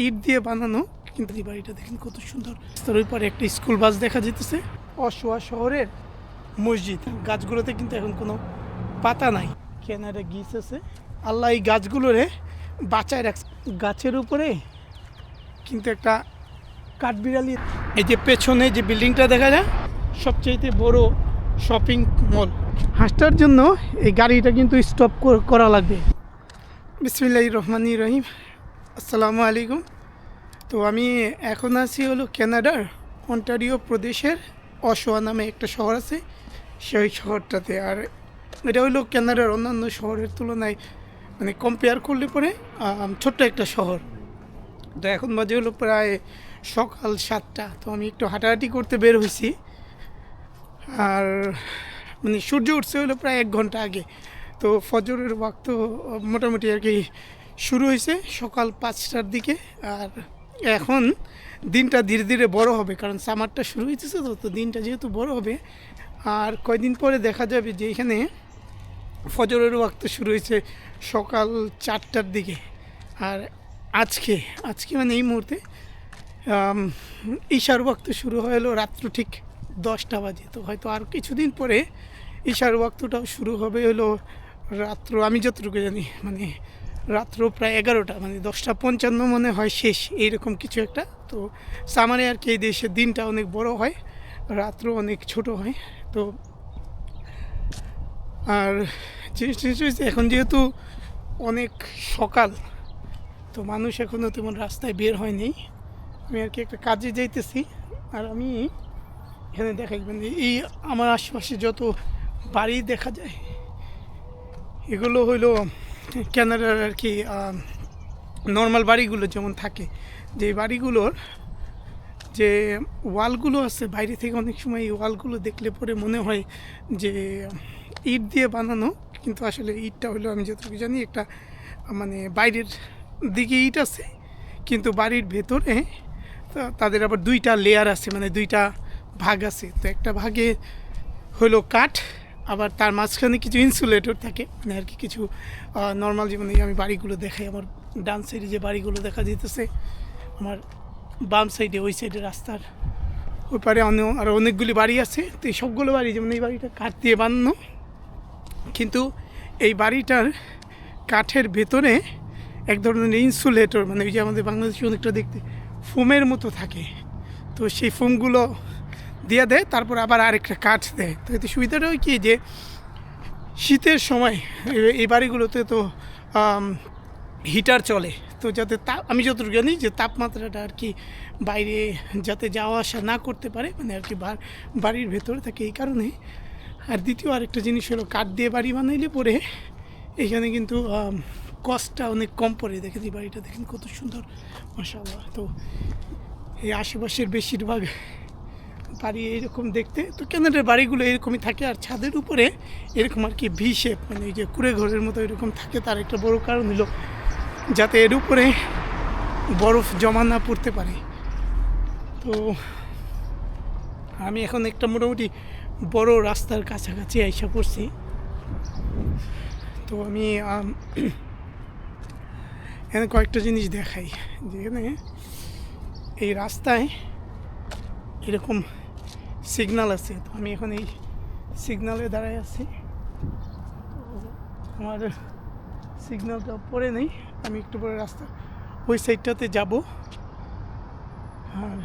ইট দিয়ে বানানো, কিন্তু এই বাড়িটা দেখেন কত সুন্দর। তার ওই পারে একটা স্কুল বাস দেখা যেতেছে। অশোয়া শহরের মসজিদ, গাছগুলোতে কিন্তু এখন কোনো পাতা নাই, কেনারে গিস আছে। আল্লাহ এই গাছগুলোরে বাঁচায় রাখছে। গাছের উপরে কিন্তু একটা কাঠবিড়ালি। এই যে পেছনে যে বিল্ডিংটা দেখা যায়, সবচেয়ে বড় শপিং মল। হাঁসটার জন্য এই গাড়িটা কিন্তু স্টপ করা লাগবে। বিসমিল্লাহির রহমানির রহিম, আসসালামু আলাইকুম। তো আমি এখন আছি হলো কানাডার অন্টারিও প্রদেশের অশোয়া নামে একটা শহর আছে, সেই শহরটাতে। আর এটা হলো কানাডার অন্যান্য শহরের তুলনায় মানে কম্পেয়ার করলে পরে ছোট্ট একটা শহর। তো এখন বাজে হলো প্রায় সকাল 7টা। তো আমি একটু হাঁটাহাঁটি করতে বের হয়েছি। আর মানে সূর্য উঠছে হলো প্রায় 1 ঘন্টা আগে। তো ফজরের ওয়াক্ত মোটামুটি আর কি শুরু হয়েছে সকাল 5টার দিকে। আর এখন দিনটা ধীরে ধীরে বড় হবে, কারণ সামারটা শুরু হয়েছে। তো দিনটা যেহেতু বড় হবে, আর কয়দিন পরে দেখা যাবে যে এখানে ফজরের ওয়াক্ত শুরু হয়েছে সকাল 4টার দিকে। আর আজকে আজকে মানে এই মুহূর্তে ঈশার ওয়াক্ত শুরু হলো রাত্র ঠিক 10টা বাজে। তো হয়তো আর কিছুদিন পরে ঈশার ওয়াক্তটাও শুরু হবে হলো রাত্র, আমি যতটুকু জানি মানে রাত্র প্রায় 11টা, মানে 10টা 55 মনে হয় শেষ, এইরকম কিছু একটা। তো সামারে আর কি এই দেশের দিনটা অনেক বড় হয়, রাত্র অনেক ছোট হয়। তো আর জিনিসটা হচ্ছে এখন যেহেতু অনেক সকাল, তো মানুষ এখনও তেমন রাস্তায় বের হয়নি। আমি আর কি একটা কাজে যাইতেছি। আর আমি এখানে দেখাই মানে এই আমার আশেপাশে যত বাড়ি দেখা যায়, এগুলো হইলো কানাডার আর কি নর্মাল বাড়িগুলো যেমন থাকে, যে বাড়িগুলোর যে ওয়ালগুলো আছে বাইরে থেকে অনেক সময় এই ওয়ালগুলো দেখলে পরে মনে হয় যে ইট দিয়ে বানানো, কিন্তু আসলে ইটটা হলো আমি যতটুকু জানি একটা মানে বাইরের দিকে ইট আছে, কিন্তু বাড়ির ভেতরে তাদের আবার 2টা লেয়ার আছে, মানে 2টা ভাগ আছে। তো একটা ভাগে হলো কাঠ, আবার তার মাঝখানে কিছু ইনসুলেটর থাকে, মানে আর কি কিছু নর্মাল জীবনে আমি বাড়িগুলো দেখাই। আমার ডান সাইডে যে বাড়িগুলো দেখা যেতেছে, আমার বাম সাইডে ওই সাইডে রাস্তার ওই পারে আরও অনেকগুলি বাড়ি আছে। তো এই সবগুলো বাড়ি, যেমন এই বাড়িটা কাঠ দিয়ে বানানো, কিন্তু এই বাড়িটার কাঠের ভেতরে এক ধরনের ইনসুলেটর, মানে ওই যে আমাদের বাংলাদেশে অনেকটা দেখতে ফোমের মতো থাকে, তো সেই ফোমগুলো দিয়ে দেয়, তারপর আবার আরেকটা কাঠ দেয়। তো এতে সুবিধাটা হয় কি যে শীতের সময় এই বাড়িগুলোতে তো হিটার চলে, তো যাতে আমি যতটুকু জানি যে তাপমাত্রাটা আর কি বাইরে যাতে যাওয়া আসা না করতে পারে, মানে আর কি বাড়ির ভেতরে থাকে এই কারণে। আর দ্বিতীয় আরেকটা জিনিস হলো কাঠ দিয়ে বাড়ি বানাইলে পরে এখানে কিন্তু কস্টটা অনেক কম পড়ে। দেখেন এই বাড়িটা দেখেন কত সুন্দর, মাশাআল্লাহ। তো এই আশেপাশের বেশিরভাগ বাড়ি এরকম দেখতে, তো কানাডার বাড়িগুলো এরকমই থাকে। আর ছাদের উপরে এরকম আর কি ভি শেপ, মানে এই যে কুড়ে ঘরের মতো এরকম থাকে। তার একটা বড় কারণ হলো যাতে এর উপরে বরফ জমা না পড়তে পারে। তো আমি এখন একটা মোটামুটি বড় রাস্তার কাছাকাছি আইসা পড়ছি। তো আমি এখানে কয়েকটা জিনিস দেখাই, যেখানে এই রাস্তায় এরকম সিগন্যাল আছে। তো আমি এখন এই সিগন্যালে দাঁড়ায় আছি। আমার সিগন্যালটা পরে নেই, আমি একটু পরে রাস্তা ওই সাইডটাতে যাব। আর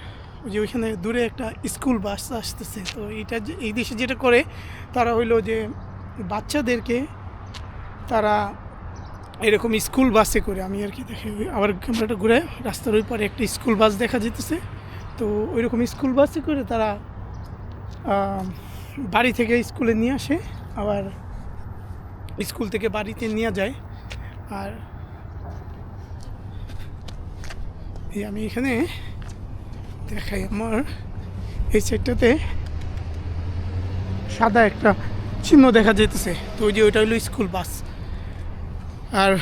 ওই যে ওইখানে দূরে একটা স্কুল বাস আসতেছে। তো এটা এই দেশে যেটা করে তারা হইলো যে বাচ্চাদেরকে তারা এরকম স্কুল বাসে করে, আমি আর কি দেখে আবার ক্যামেরাটা ঘুরে রাস্তার ওই পারে একটা স্কুল বাস দেখা যেতেছে। তো ওই রকম স্কুল বাসে করে তারা বাড়ি থেকে স্কুলে নিয়ে আসে, আবার স্কুল থেকে বাড়িতে নিয়ে যায়। আর এই আমি এখানে দেখাই, আমার এই সাইডটাতে সাদা একটা চিহ্ন দেখা যেতেছে। তো ওই যে ওইটা হলো স্কুল বাস। আর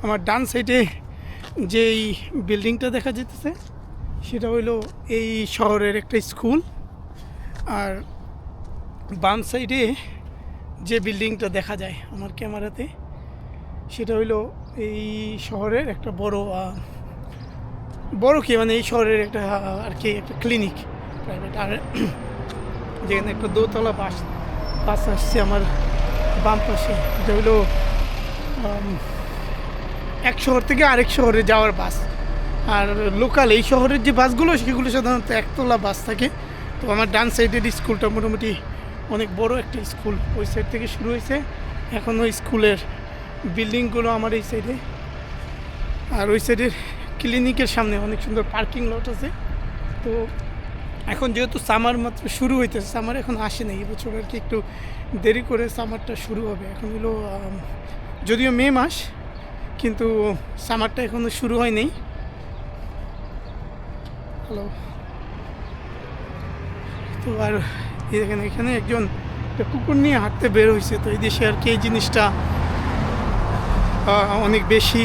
আমার ডান সাইডে যেই বিল্ডিংটা দেখা যেতেছে সেটা হইলো এই শহরের একটা স্কুল। আর বাম সাইডে যে বিল্ডিংটা দেখা যায় আমার ক্যামেরাতে, সেটা হইলো এই শহরের একটা বড় বড় কি মানে এই শহরের একটা আর কি একটা ক্লিনিক প্রাইভেট। আর যেখানে একটা দোতলা বাস বাস আসছে আমার বাম পাশে, এটা হলো এক শহর থেকে আরেক শহরে যাওয়ার বাস। আর লোকাল এই শহরের যে বাসগুলো সেগুলো সাধারণত একতলা বাস থাকে। তো আমার ডান সাইডের স্কুলটা মোটামুটি অনেক বড় একটা স্কুল, ওই সাইড থেকে শুরু হয়েছে। এখন ওই স্কুলের বিল্ডিংগুলো আমার এই সাইডে, আর ওই সাইডের ক্লিনিকের সামনে অনেক সুন্দর পার্কিং লট আছে। তো এখন যেহেতু সামার মাত্র শুরু হইতেছে, সামার এখন আসে নাই এবছর আর কি, একটু দেরি করে সামারটা শুরু হবে। এখন হলো যদিও মে মাস, কিন্তু সামারটা এখনও শুরু হয়নি। হ্যালো। তো আর এখানে এখানে একজন একটা কুকুর নিয়ে হাঁটতে বের হয়েছে। তো এই দেশে আর কি এই জিনিসটা অনেক বেশি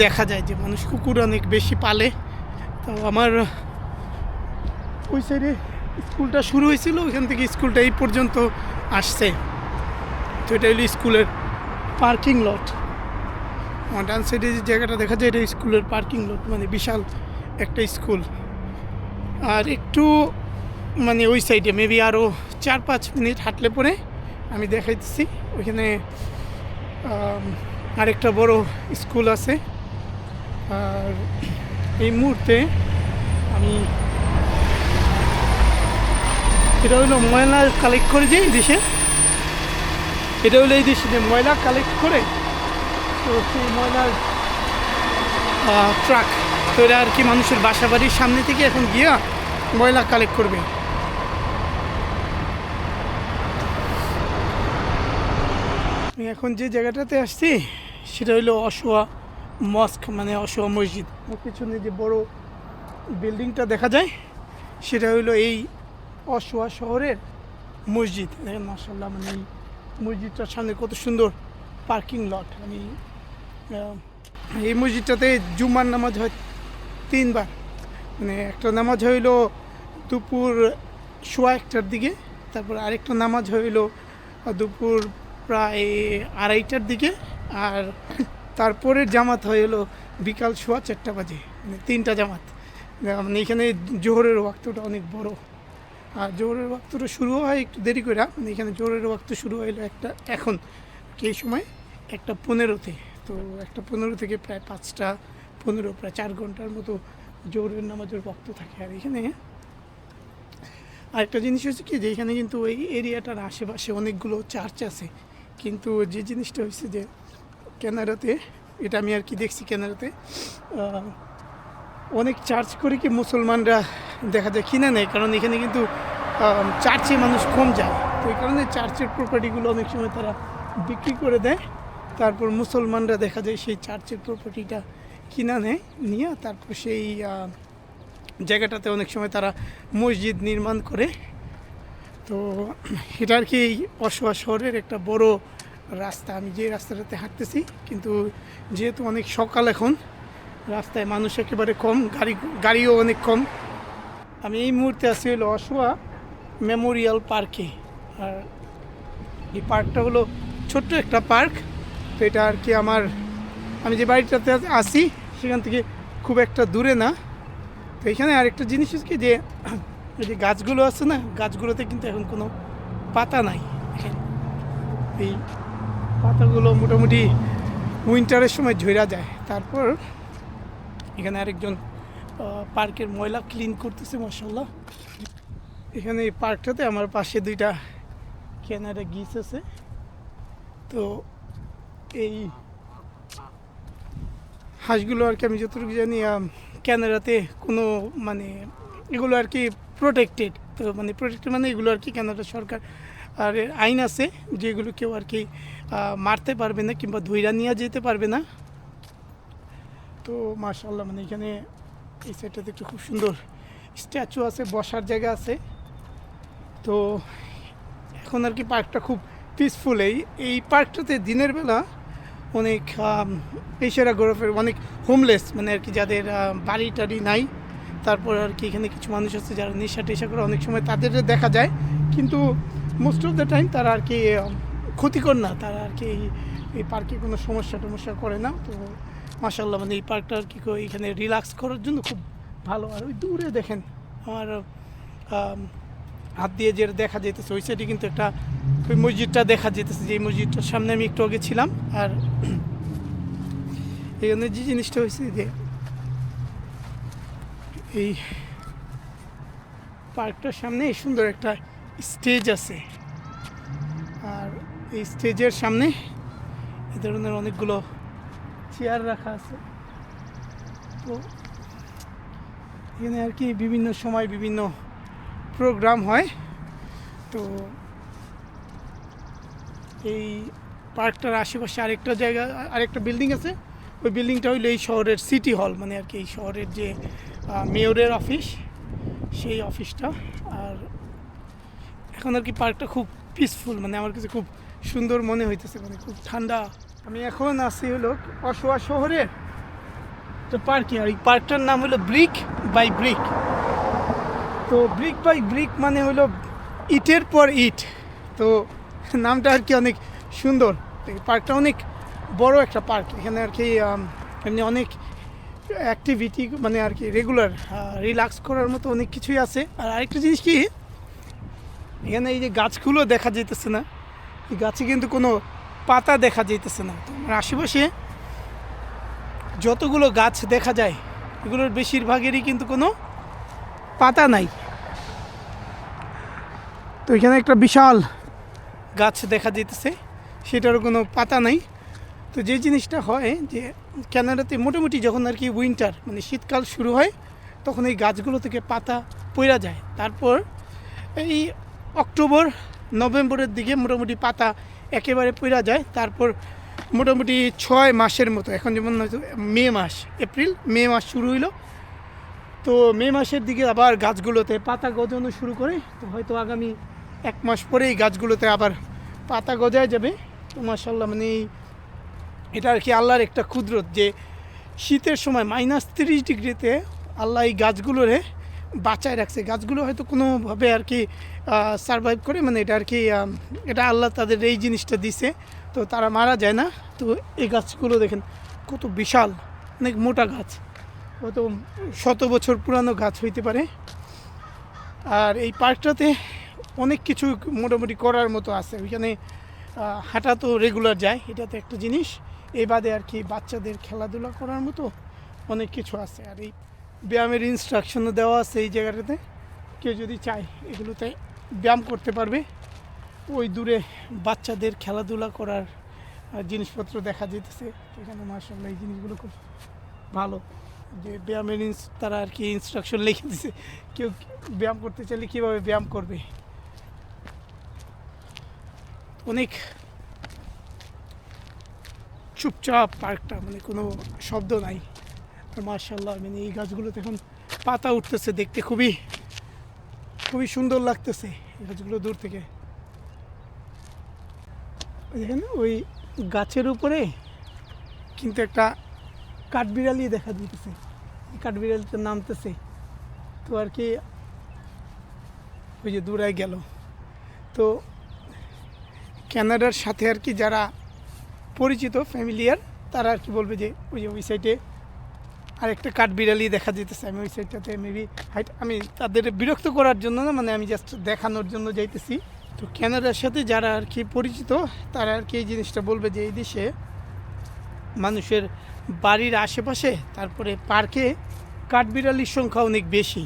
দেখা যায় যে মানুষ কুকুর অনেক বেশি পালে। তো আমার ওই সাইডে স্কুলটা শুরু হয়েছিল, ওইখান থেকে স্কুলটা এই পর্যন্ত আসছে। তো এটা হলো স্কুলের পার্কিং লট। আমার ডান সাইডে যে জায়গাটা দেখা যায় এটা স্কুলের পার্কিং লট, মানে বিশাল একটা স্কুল। আর একটু মানে ওই সাইডে মেবি আরও 4-5 মিনিট হাঁটলে পরে আমি দেখাইতেছি ওইখানে আরেকটা বড় স্কুল আছে। আর এই মুহূর্তে আমি, এটা হলো ময়লা কালেক্ট করে যে এই দেশে, এটা হলো এই দেশে যে ময়লা কালেক্ট করে, তো সেই ময়লার ট্রাক, তো এটা আর কি মানুষের বাসা বাড়ির সামনে থেকে এখন গিয়া ময়লা কালেক্ট করবে। আমি এখন যে জায়গাটাতে আসছি সেটা হলো অশোয়া মস্ক, মানে অশোয়া মসজিদ। ওর পিছনে যে বড় বিল্ডিংটা দেখা যায় সেটা হলো এই অশোয়া শহরের মসজিদ। দেখেন মাশাআল্লাহ, মানে এই মসজিদটার সামনে কত সুন্দর পার্কিং লট। আমি এই মসজিদটাতে জুম্মার নামাজ হয় 3 বার। মানে একটা নামাজ হইল দুপুর 1:15টার দিকে, তারপর আরেকটা নামাজ হইল দুপুর প্রায় 2:30টার দিকে, আর তারপরের জামাত হইল বিকাল 4:15 বাজে, মানে 3টা জামাত। মানে এখানে জোহরের ওয়াক্তটা অনেক বড়। আর জোহরের ওয়াক্তটা শুরু হয় একটু দেরি করে, মানে এখানে জোহরের ওয়াক্ত শুরু হইলো এখন এই সময় 1:15-তে। তো 1:15 থেকে প্রায় 5:15, প্রায় 4 ঘন্টার মতো জোহরের নামাজের ওয়াক্ত থাকে। আর এখানে আরেকটা জিনিস হচ্ছে কি, যে এখানে কিন্তু এই এরিয়াটার আশেপাশে অনেকগুলো চার্চ আছে। কিন্তু যে জিনিসটা হচ্ছে যে কানাডাতে, এটা আমি আর কি দেখছি, কানাডাতে অনেক চার্চ করে কি মুসলমানরা দেখা যায় কিনে নেয়, কারণ এখানে কিন্তু চার্চে মানুষ কম যায়। তো এই কারণে চার্চের প্রপার্টিগুলো অনেক সময় তারা বিক্রি করে দেয়, তারপর মুসলমানরা দেখা যায় সেই চার্চের প্রপার্টিটা কিনা নেয়, নিয়ে তারপর সেই জায়গাটাতে অনেক সময় তারা মসজিদ নির্মাণ করে। তো এটা আর কি এই অশোয়া শহরের একটা বড় রাস্তা। আমি যে রাস্তাটাতে হাঁটতেছি, কিন্তু যেহেতু অনেক সকাল এখন, রাস্তায় মানুষ একেবারে কম, গাড়িও অনেক কম। আমি এই মুহূর্তে আছি হলো অশোয়া মেমোরিয়াল পার্কে। আর এই পার্কটা হলো ছোট্ট একটা পার্ক। তো এটা আর কি আমি যে বাড়িটাতে আছি সেখান থেকে খুব একটা দূরে না। তো এখানে আরেকটা জিনিস হচ্ছে কি, যে এই যে গাছগুলো আছে না, গাছগুলোতে কিন্তু এখন কোনো পাতা নাই। এই পাতাগুলো মোটামুটি উইন্টারের সময় ঝরা যায়। তারপর এখানে আরেকজন পার্কের ময়লা ক্লিন করতেছে, মাশাআল্লাহ। এখানে এই পার্কটাতে আমার পাশে 2টা ক্যানাডা গিস আছে। তো এই হাঁসগুলো আর কি আমি যতটুকু জানি ক্যানাডাতে কোনো মানে এগুলো আর কি প্রোটেক্টেড। তো মানে প্রোটেক্টেড মানে এগুলো আর কি কানাডা সরকার আর আইন আছে যেগুলো কেউ আর কি মারতে পারবে না কিংবা ধইরা নিয়ে যেতে পারবে না। তো মাশাআল্লাহ, মানে এখানে এই সাইডটাতে একটু খুব সুন্দর স্ট্যাচু আছে, বসার জায়গা আছে। তো এখন আর কি পার্কটা খুব পিসফুল। এই পার্কটাতে দিনের বেলা অনেক পেশেরা ঘোরাফের, অনেক হোমলেস, মানে আর কি যাদের বাড়ি টাড়ি নাই, তারপর আর কি এখানে কিছু মানুষ আছে যারা নেশা টেশা করে, অনেক সময় তাদের দেখা যায়। কিন্তু মোস্ট অফ দ্য টাইম তারা আর কি ক্ষতিকর না, তারা আর কি এই পার্কে কোনো সমস্যা টমস্যা করে না। তো মাশাআল্লাহ মানে এই পার্কটা আর কি এখানে রিল্যাক্স করার জন্য খুব ভালো। আর ওই দূরে দেখেন আমার হাত দিয়ে যেটা দেখা যেতেছে ওই সাইডে কিন্তু একটা ওই মসজিদটা দেখা যেতেছে, যে মসজিদটার সামনে আমি একটু আগে ছিলাম। আর এখানে যে জিনিসটা হয়েছে যে এই পার্কটার সামনে সুন্দর একটা স্টেজ আছে, আর এই স্টেজের সামনে এ ধরনের অনেকগুলো চেয়ার রাখা আছে। তো এখানে আর কি বিভিন্ন সময় বিভিন্ন প্রোগ্রাম হয়। তো এই পার্কটার আশেপাশে আরেকটা জায়গা, আরেকটা বিল্ডিং আছে। ওই বিল্ডিংটা হইলো এই শহরের সিটি হল, মানে আর কি এই শহরের যে মেয়রের অফিস, সেই অফিসটা। আর এখন আর কি পার্কটা খুব পিসফুল, মানে আমার কাছে খুব সুন্দর মনে হইতেছে, মানে খুব ঠান্ডা। আমি এখন আছি হলো অশোয়া শহরের তো পার্কে, আর এই পার্কটার নাম হলো ব্রিক বাই ব্রিক। তো ব্রিক বাই ব্রিক মানে হলো ইটের পর ইট, তো নামটা আর কি অনেক সুন্দর। তো এই পার্কটা অনেক বড় একটা পার্ক, এখানে আর কি এমনি অনেক অ্যাক্টিভিটি মানে আর কি রেগুলার রিল্যাক্স করার মতো অনেক কিছুই আছে। আর আরেকটা জিনিস কি, এখানে এই যে গাছগুলো দেখা যেতেছে না, এই গাছে কিন্তু কোনো পাতা দেখা যেতেছে না। তো আমার আশেপাশে যতগুলো গাছ দেখা যায় এগুলোর বেশিরভাগেরই কিন্তু কোনো পাতা নাই। তো এখানে একটা বিশাল গাছ দেখা যেতেছে, সেটারও কোনো পাতা নাই। তো যে জিনিসটা হয় যে কানাডাতে মোটামুটি যখন আর কি উইন্টার মানে শীতকাল শুরু হয়, তখন এই গাছগুলো থেকে পাতা পড়ে যায়। তারপর এই অক্টোবর নভেম্বরের দিকে মোটামুটি পাতা একেবারে পড়ে যায়। তারপর মোটামুটি 6 মাসের মতো, এখন যেমন হয়তো মে মাস, এপ্রিল মে মাস শুরু হইলো, তো মে মাসের দিকে আবার গাছগুলোতে পাতা গজানো শুরু করে। তো হয়তো আগামী 1 মাস পরে এই গাছগুলোতে আবার পাতা গজায় যাবে। তো মাশাআল্লাহ মানে এটা আর কি আল্লাহর একটা কুদরত যে শীতের সময় -30 ডিগ্রিতে আল্লাহ এই গাছগুলোরে বাঁচায় রাখছে। গাছগুলো হয়তো কোনোভাবে আর কি সারভাইভ করে, মানে এটা আর কি এটা আল্লাহ তাদের এই জিনিসটা দিছে, তো তারা মারা যায় না। তো এই গাছগুলো দেখেন কত বিশাল, অনেক মোটা গাছ, কত 100 বছর পুরানো গাছ হইতে পারে। আর এই পার্কটাতে অনেক কিছু মোটামুটি করার মতো আছে। ওইখানে হাঁটা তো রেগুলার যায়, এটা তো একটা জিনিস। এই বাদে আর কি বাচ্চাদের খেলাধুলা করার মতো অনেক কিছু আছে। আর এই ব্যায়ামের ইনস্ট্রাকশনও দেওয়া আছে এই জায়গাটাতে, কেউ যদি চায় এগুলোতে ব্যায়াম করতে পারবে। ওই দূরে বাচ্চাদের খেলাধুলা করার জিনিসপত্র দেখা যেতেছে এখানে। মাশাআল্লাহ এই জিনিসগুলো খুব ভালো, যে ব্যায়ামের তারা আর কি ইনস্ট্রাকশন লিখে দিছে, কেউ ব্যায়াম করতে চাইলে কীভাবে ব্যায়াম করবে। অনেক চুপচাপ পার্কটা, মানে কোনো শব্দ নাই। মাশাআল্লাহ মানে এই গাছগুলোতে এখন পাতা উঠতেছে, দেখতে খুবই খুবই সুন্দর লাগতেছে এই গাছগুলো দূর থেকে। দেখেন ওই গাছের উপরে কিন্তু একটা কাঠবিড়ালি দেখা দিতেছে, কাঠবিড়ালিটা নামতেছে। তো আর কি ওই যে দূরায় গেল। তো কানাডার সাথে আর কি যারা পরিচিত ফ্যামিলিয়ার, তারা আর কি বলবে যে ওই যে ওই সাইডে আরেকটা কাঠবিড়ালি দেখা যেতেছে। আমি ওই সাইডটাতে মেবি আমি তাদের বিরক্ত করার জন্য না, মানে আমি জাস্ট দেখানোর জন্য যাইতেছি। তো কানাডার সাথে যারা আর কি পরিচিত, তারা আর কি এই জিনিসটা বলবে যে এই দেশে মানুষের বাড়ির আশেপাশে তারপরে পার্কে কাঠবিড়ালির সংখ্যা অনেক বেশি।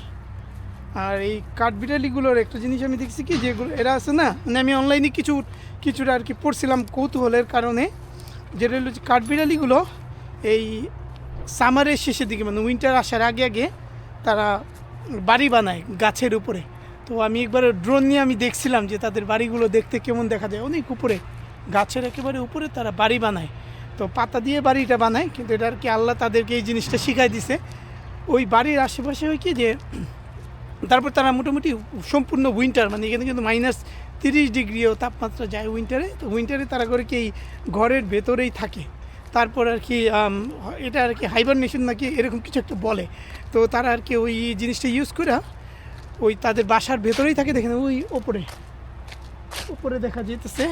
আর এই কাঠবিড়ালিগুলোর একটা জিনিস আমি দেখছি কি, যেগুলো এরা আছে না, মানে আমি অনলাইনে কিছুটা আর কি পড়ছিলাম কৌতূহলের কারণে, যেটা হলো যে কাঠবিড়ালিগুলো এই সামারের শেষের দিকে মানে উইন্টার আসার আগে আগে তারা বাড়ি বানায় গাছের উপরে। তো আমি একবার ড্রোন নিয়ে আমি দেখছিলাম যে তাদের বাড়িগুলো দেখতে কেমন দেখা যায়, অনেক উপরে, গাছের একেবারে উপরে তারা বাড়ি বানায়। তো পাতা দিয়ে বাড়িটা বানায়, কিন্তু এটা আর কি আল্লাহ তাদেরকে এই জিনিসটা শিখাই দিছে। ওই বাড়ির আশেপাশে হয় কি যে তারপর তারা মোটামুটি সম্পূর্ণ উইন্টার, মানে এখানে কিন্তু -30 ডিগ্রিও তাপমাত্রা যায় উইন্টারে। তো উইন্টারে তারা করে কি এই ঘরের ভেতরেই থাকে। তারপর আর কি এটা আর কি হাইবারনেশন নাকি এরকম কিছু একটা বলে। তো তারা আর কি ওই জিনিসটা ইউজ করে ওই তাদের বাসার ভেতরেই থাকে। দেখেন ওই উপরে দেখা যেতেছে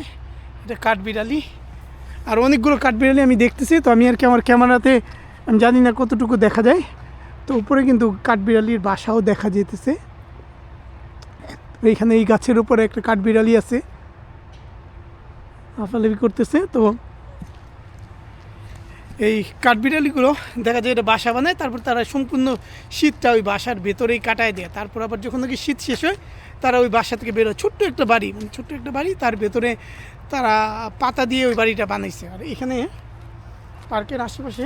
এটা কাঠবিড়ালি, আর অনেকগুলো কাঠবিড়ালি আমি দেখতেছি। তো আমি আর কি আমার ক্যামেরাতে আমি জানি না কতটুকু দেখা যায়। তো উপরে কিন্তু কাঠবিড়ালির বাসাও দেখা যেতেছে। এইখানে এই গাছের উপরে একটা কাঠবিড়ালি আছে, লাফালাফি করতেছে। তো এই কাঠবিড়ালিগুলো দেখা যায় এটা বাসা বানায়, তারপর তারা সম্পূর্ণ শীতটা ওই বাসার ভেতরেই কাটায় দেয়। তারপর আবার যখন নাকি শীত শেষ হয় তারা ওই বাসা থেকে বেরোয়। ছোট্ট একটা বাড়ি, মানে ছোট্ট একটা বাড়ি, তার ভেতরে তারা পাতা দিয়ে ওই বাড়িটা বানাইছে। আর এখানে পার্কের আশেপাশে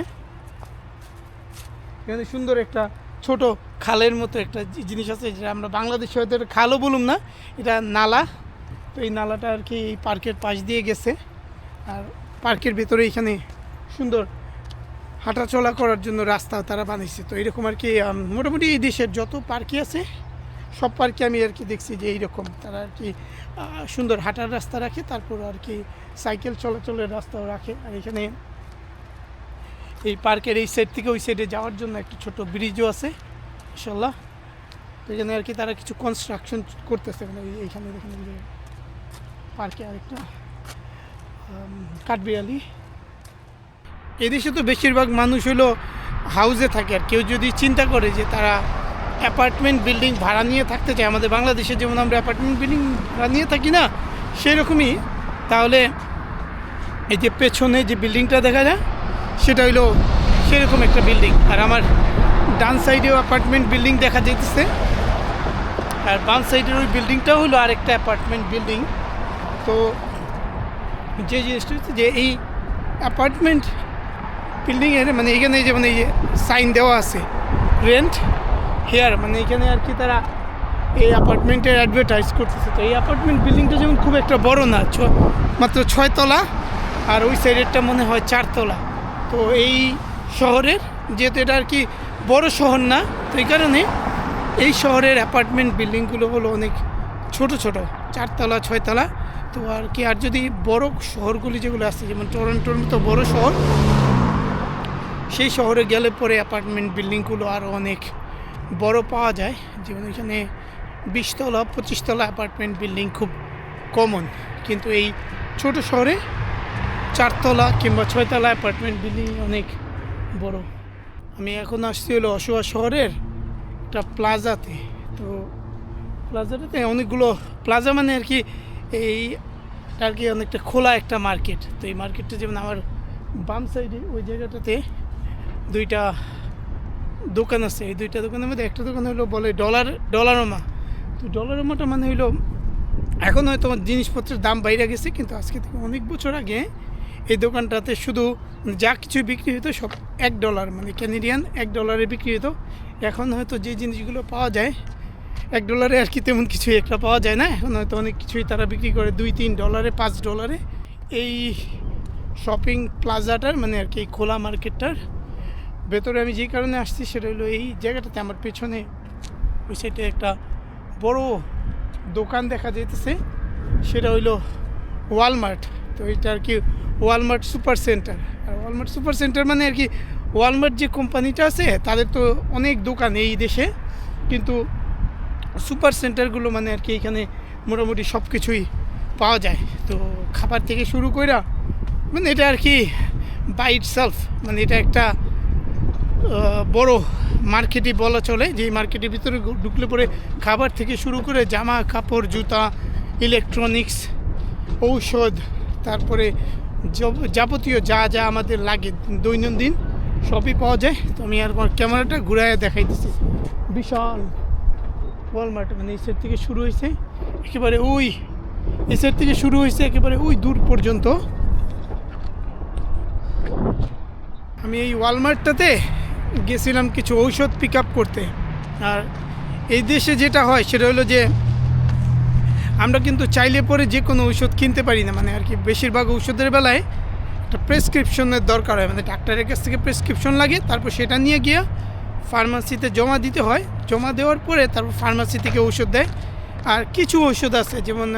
এখানে সুন্দর একটা ছোট খালের মতো একটা জিনিস আছে, যেটা আমরা বাংলাদেশে হয়তো খালও বলুম না, এটা নালা। তো এই নালাটা আর কি এই পার্কের পাশ দিয়ে গেছে। আর পার্কের ভেতরে এখানে সুন্দর হাঁটাচলা করার জন্য রাস্তা তারা বানাইছে। তো এরকম আর কি মোটামুটি এই দেশের যত পার্কই আছে সব পার্কে আমি আর কি দেখছি যে এইরকম তারা আর কি সুন্দর হাঁটার রাস্তা রাখে, তারপর আর কি সাইকেল চলাচলের রাস্তাও রাখে। আর এখানে এই পার্কের এই সাইড থেকে ওই সাইডে যাওয়ার জন্য একটা ছোট ব্রিজও আছে ইনশাল্লাহ। তো এখানে আর কি তারা কিছু কনস্ট্রাকশন করতেছে, মানে এইখানে দেখেন যে পার্কে আরেকটা কাঠবিড়ালি। এদেশে তো বেশিরভাগ মানুষ হলো হাউসে থাকে। আর কেউ যদি চিন্তা করে যে তারা অ্যাপার্টমেন্ট বিল্ডিং ভাড়া নিয়ে থাকতে চায়, আমাদের বাংলাদেশে যেমন আমরা অ্যাপার্টমেন্ট বিল্ডিং ভাড়া নিয়ে থাকি না, সেই রকমই তাহলে এই যে পেছনে যে বিল্ডিংটা দেখা যায় সেটা হইলো সেরকম একটা বিল্ডিং। আর আমার ডান সাইডেও অ্যাপার্টমেন্ট বিল্ডিং দেখা যেতেছে, আর বাম সাইডের ওই বিল্ডিংটাও হলো আরেকটা অ্যাপার্টমেন্ট বিল্ডিং। তো যে জিনিসটা হচ্ছে যে এই অ্যাপার্টমেন্ট বিল্ডিংয়ের মানে এখানে যেমন এই যে সাইন দেওয়া আছে রেন্ট হেয়ার, মানে এখানে আর কি তারা এই অ্যাপার্টমেন্টের অ্যাডভার্টাইজ করতেছে। তো এই অ্যাপার্টমেন্ট বিল্ডিংটা যেমন খুব একটা বড় না, মাত্র 6 তলা, আর ওই সাইডেরটা মনে হয় 4 তলা। তো এই শহরের যেহেতু এটা আর কি বড় শহর না, তো এই কারণে এই শহরের অ্যাপার্টমেন্ট বিল্ডিংগুলো হলো অনেক ছোট ছোট, 4 তলা 6 তলা। তো আর কি আর যদি বড় শহরগুলি যেগুলো আছে যেমন টরন্টোর মতো বড় শহর, সেই শহরে গেলে পরে অ্যাপার্টমেন্ট বিল্ডিংগুলো আরও অনেক বড় পাওয়া যায়। যেমন এখানে 20 তলা 25 তলা অ্যাপার্টমেন্ট বিল্ডিং খুব কমন, কিন্তু এই ছোট শহরে 4 তলা কিংবা 6 তলা অ্যাপার্টমেন্ট বিল্ডিং অনেক বড়। আমি এখন আসছি হলো অসুয়া শহরের একটা প্লাজাতে। তো প্লাজাটাতে অনেকগুলো প্লাজা মানে আর কি এই আর কি অনেকটা খোলা একটা মার্কেট। তো এই মার্কেটটা যেমন আমার বাম সাইডে ওই জায়গাটাতে 2টা দোকান আছে। এই 2টা দোকানের মধ্যে একটা দোকান হলো বলে ডলারোমা। তো ডলারোমাটা মানে হইলো এখন হয়তো আমার জিনিসপত্রের দাম বাইরে গেছে, কিন্তু আজকে থেকে অনেক বছর আগে এই দোকানটাতে শুধু যা কিছু বিক্রি হতো সব $1, মানে ক্যানাডিয়ান $1 বিক্রি হতো। এখন হয়তো যে জিনিসগুলো পাওয়া যায় $1 আর কি তেমন কিছুই একটা পাওয়া যায় না। এখন হয়তো অনেক কিছুই তারা বিক্রি করে $2-3 $5। এই শপিং প্লাজাটার মানে আর কি এই খোলা মার্কেটটার ভেতরে আমি যে কারণে আসছি সেটা হলো এই জায়গাটাতে আমার পেছনে ওই সাইডে একটা বড় দোকান দেখা যাইতেছে, সেটা হইলো ওয়ালমার্ট। তো এটা আর কি ওয়ালমার্ট সুপার সেন্টার। আর ওয়ালমার্ট সুপার সেন্টার মানে আর কি ওয়ালমার্ট যে কোম্পানিটা আছে তাদের তো অনেক দোকান এই দেশে, কিন্তু সুপার সেন্টারগুলো মানে আর কি এখানে মোটামুটি সব কিছুই পাওয়া যায়। তো খাবার থেকে শুরু করে মানে এটা আর কি বাই ইটসেলফ, মানে এটা একটা বড় মার্কেটই বলা চলে, যে মার্কেটের ভিতরে ঢুকলে পরে খাবার থেকে শুরু করে জামা কাপড় জুতা ইলেকট্রনিক্স ঔষধ তারপরে যাবতীয় যা যা আমাদের লাগে দৈনন্দিন সবই পাওয়া যায়। তো আমি আর ক্যামেরাটা ঘুরায় দেখাইতেছি। বিশাল ওয়ালমার্ট, মানে এই সাইড থেকে শুরু হয়েছে একেবারে ওই এই সাইড থেকে শুরু হয়েছে একেবারে ওই দূর পর্যন্ত। আমি এই ওয়ালমার্টটাতে গেছিলাম কিছু ঔষধ পিক আপ করতে। আর এই দেশে যেটা হয় সেটা হলো যে আমরা কিন্তু চাইলে পরে যে কোনো ঔষধ কিনতে পারি না, মানে আর কি বেশিরভাগ ঔষধের বেলায় একটা প্রেসক্রিপশনের দরকার হয়, মানে ডাক্তারের কাছ থেকে প্রেসক্রিপশন লাগে, তারপর সেটা নিয়ে গিয়ে ফার্মাসিতে জমা দিতে হয়। জমা দেওয়ার পরে তারপর ফার্মাসি থেকে ঔষধ দেয়। আর কিছু ঔষধ আছে যেমন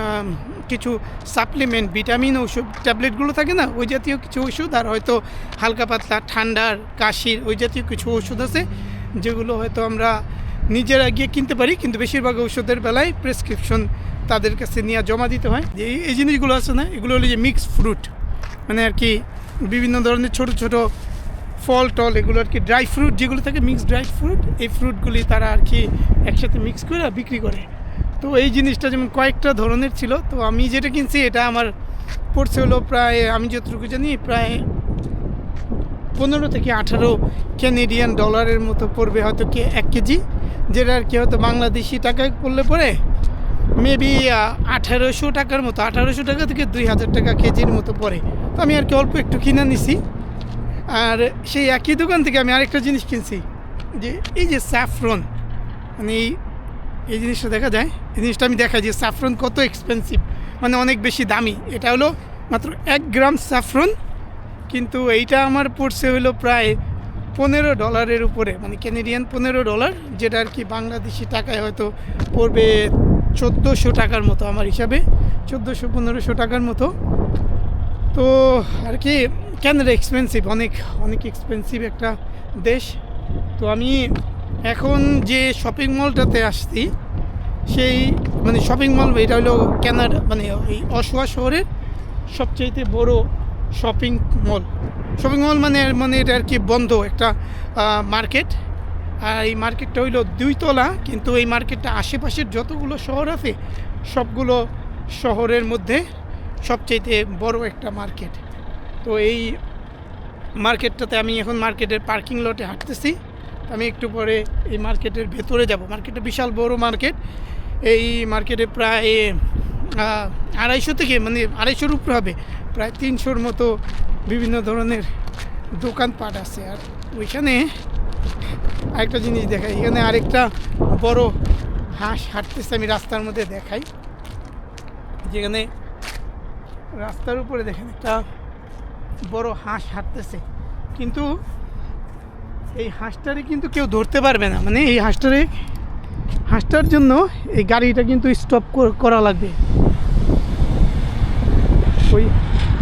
কিছু সাপ্লিমেন্ট ভিটামিন ঔষধ ট্যাবলেটগুলো থাকে না, ওই জাতীয় কিছু ওষুধ, আর হয়তো হালকা পাতলা ঠান্ডার কাশির ওই জাতীয় কিছু ওষুধ আছে যেগুলো হয়তো আমরা নিজেরা গিয়ে কিনতে পারি, কিন্তু বেশিরভাগ ঔষধের বেলায় প্রেসক্রিপশন তাদের কাছে নিয়ে জমা দিতে হয়। যে এই জিনিসগুলো আছে না, এগুলো হলো যে মিক্স ফ্রুট, মানে আর কি বিভিন্ন ধরনের ছোট ছোট ফল টল এগুলো আর কি ড্রাই ফ্রুট যেগুলো থাকে মিক্স ড্রাই ফ্রুট, এই ফ্রুটগুলি তারা আর কি একসাথে মিক্স করে বিক্রি করে। তো এই জিনিসটা যেমন কয়েকটা ধরনের ছিল, তো আমি যেটা কিনছি এটা আমার পড়ছে হলো প্রায়, আমি যতটুকু জানি প্রায় 15 থেকে 18 ক্যানেডিয়ান ডলারের মতো পড়বে হয়তো 1 কেজি, যেটা আর কি হয়তো বাংলাদেশি টাকায় পড়লে পরে মেবি 1800 টাকার মতো, 1800 টাকা থেকে 2000 টাকা কেজির মতো পড়ে। তো আমি আর কি অল্প একটু কিনে নিছি। আর সেই একই দোকান থেকে আমি আরেকটা জিনিস কিনছি, যে এই যে স্যাফরন, মানে এই জিনিসটা দেখা যায়, এই জিনিসটা আমি দেখাই যে স্যাফরন কত এক্সপেন্সিভ, মানে অনেক বেশি দামি। এটা হলো মাত্র 1 গ্রাম স্যাফরন, কিন্তু এইটা আমার পড়ছে হলো প্রায় $15 উপরে, মানে ক্যানেডিয়ান $15, যেটা আর কি বাংলাদেশি টাকায় হয়তো পড়বে 1400 টাকার মতো আমার হিসাবে, 1400-1500 টাকার মতো। তো আর কি ক্যানাডা এক্সপেন্সিভ, অনেক অনেক এক্সপেন্সিভ একটা দেশ। তো আমি এখন যে শপিং মলটাতে আসছি, সেই মানে শপিং মল, এটা হলো ক্যানাডা মানে এই অশোয়া শহরের সবচাইতে বড় শপিং মল। শপিং মল মানে এটা আর কি বন্ধ একটা মার্কেট। আর এই মার্কেটটা হইলো 2 তলা, কিন্তু এই মার্কেটটা আশেপাশের যতগুলো শহর আছে সবগুলো শহরের মধ্যে সবচাইতে বড় একটা মার্কেট। তো এই মার্কেটটাতে আমি এখন মার্কেটের পার্কিং লটে হাঁটতেছি। আমি একটু পরে এই মার্কেটের ভেতরে যাব। মার্কেটটা বিশাল বড় মার্কেট। এই মার্কেটে প্রায় 250 থেকে মানে 250-র উপরে হবে, প্রায় 300-র মতো বিভিন্ন ধরনের দোকানপাট আছে। আর ওইখানে আরেকটা জিনিস দেখাই, এখানে আরেকটা বড় হাঁস হাঁটতেছে, আমি রাস্তার মধ্যে দেখাই, যেখানে রাস্তার উপরে দেখেন একটা বড় হাঁস হাঁটতেছে, কিন্তু এই হাঁসটারে কিন্তু কেউ ধরতে পারবে না, মানে এই হাঁসটার জন্য এই গাড়িটা কিন্তু স্টপ করা লাগবে। ওই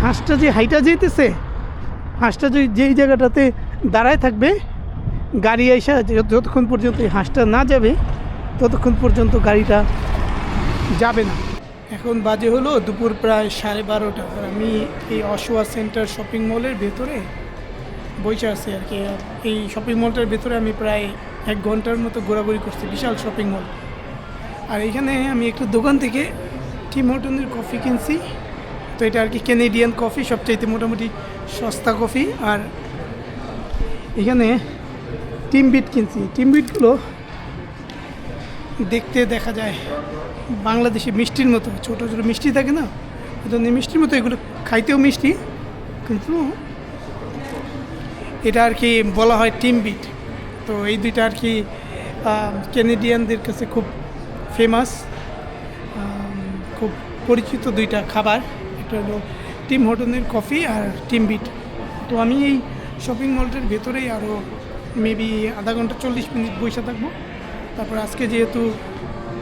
হাঁসটা যে হাইটা যেতেছে, হাঁসটা যেই জায়গাটাতে দাঁড়ায় থাকবে, গাড়ি এসে যতক্ষণ পর্যন্ত এই হাঁসটা না যাবে ততক্ষণ পর্যন্ত গাড়িটা যাবে না। এখন বাজে হলো দুপুর প্রায় 12:30, আর আমি এই অশোয়া সেন্টার শপিং মলের ভেতরে বসে আছি আর কি। এই শপিং মলটার ভেতরে আমি প্রায় 1 ঘন্টার মতো ঘোরাঘুরি করছি, বিশাল শপিং মল। আর এখানে আমি একটা দোকান থেকে টিম হর্টনের কফি কিনছি। তো এটা আর কি ক্যানেডিয়ান কফি, সবচাইতে মোটামুটি সস্তা কফি। আর এখানে টিমবিট কিনছি। টিমবিটগুলো দেখতে দেখা যায় বাংলাদেশি মিষ্টির মতো, ছোটো ছোটো মিষ্টি থাকে না, ওই ধরনের মিষ্টির মতো। এগুলো খাইতেও মিষ্টি, কিন্তু এটা আর কি বলা হয় টিমবিট। তো এই দুইটা আর কি ক্যানেডিয়ানদের কাছে খুব ফেমাস, খুব পরিচিত দুইটা খাবার। একটা হলো টিম হর্টনের কফি আর টিমবিট। তো আমি এই শপিং মলটার ভেতরেই আরও মেবি আধা ঘন্টা 40 মিনিট বসে থাকবো। তারপর আজকে যেহেতু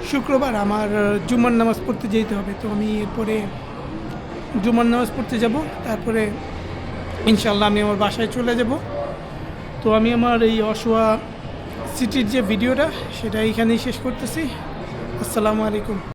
শুক্রবার, আমার জুমার নামাজ পড়তে যেতে হবে, তো আমি এরপরে জুমার নামাজ পড়তে যাব। তারপরে ইনশাল্লাহ আমি আমার বাসায় চলে যাব। তো আমি আমার এই অশোয়া সিটির যে ভিডিওটা, সেটা এইখানেই শেষ করতেছি। আসসালামু আলাইকুম।